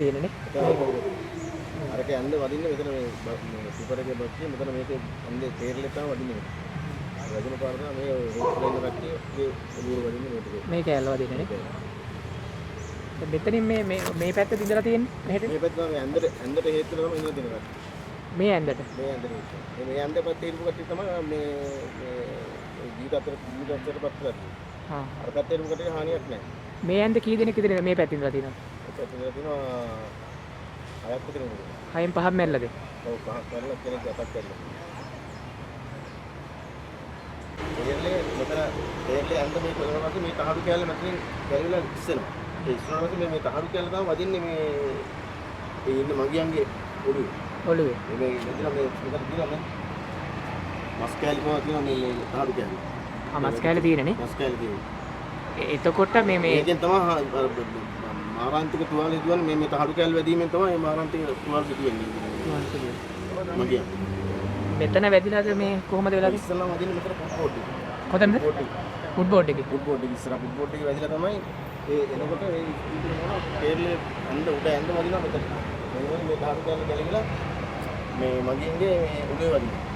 තියෙනනේ. අරක යන්න වදින්න මෙතන මේ සුපර් එකේ බක්කිය මෙතන මේකේ අන්නේ තේරෙලේ තමයි වදින්නේ. රජන පාරදා මේ හේතුලා ඉන්න කට්ටිය මේ ඔළුව වදින්නේ මේකේ. මේ කෑල්ල වදින්නනේ. මෙතනින් මේ පැත්තට ඉඳලා තියෙන්නේ මෙහෙට. මේ පැත්ත තමයි ඇඳට හේතුලා තමයි ඉන්න දෙනවා. මේ ඇඳට. මේ ඇඳට. මේ ඇඳ පැත්තේ ඉන්න කට්ටිය තමයි මේ ජීවිතයටපත් කරන්නේ. හා. අර පැත්තේ ඉන්න කට්ටිය හානියක් නැහැ. මේ ඇඳ කී දෙනෙක් ඉදිරියේ මේ පැත්තේ ඉඳලා තියෙනවද? මේ පැත්තේ ඉඳලා තියෙනවා හයක් විතර ඉන්නවා. 6න් 5ක් මැල්ලද? ඔව් පහක් කරලා කෙනෙක් අතක් කරලා. එයල්ලේ මෙතන එයල්ලේ ඇඳ මේ කොළවක මේ තහඩු කැල්ල මෙතනින් ගැලවිලා ඉස්සෙනවා. ඒ ඉස්සරහට මේ තහඩු කැල්ල තමයි වදින්නේ මේ ඉන්න මගියන්ගේ ඔළුවේ. මේ මෙතන මේ මෙතන තියෙනවා මස් කැල්ල කොහොමද තියෙනවා මේ තහඩු කැල්ල. මස් කෑල්ල තියෙනනේ. මස් කැල්ල තියෙනවා. එතකොට මේ මේකෙන් තමයි මාරාන්තික තුවාල හදුවන්නේ මේ තහඩු කැල්ල වැදීමෙන් තමයි මේ මාරාන්තික තුවාල හදුවෙන්නේ. මගියන්. මෙතන වැදිලාද මේ කොහොමද වෙලාද? ඉස්සෙල්ලාම වදින්නේ මෙතන ෆුට් බෝඩ් එක. කොතනද? ෆුට් බෝඩ් එකේ. ෆුට් බෝඩ් එක ඉස්සරහ ෆුට් බෝඩ් එකේ වැදිලා තමයි ඒ එනකොට ඒ කේරළේ ඇඳ උඩ ඇඳ වදිනවා මෙතන. මේ තහඩු කැල්ල ගැලවිලා මේ මගියන්ගේ මේ උඩේ වදිනවා.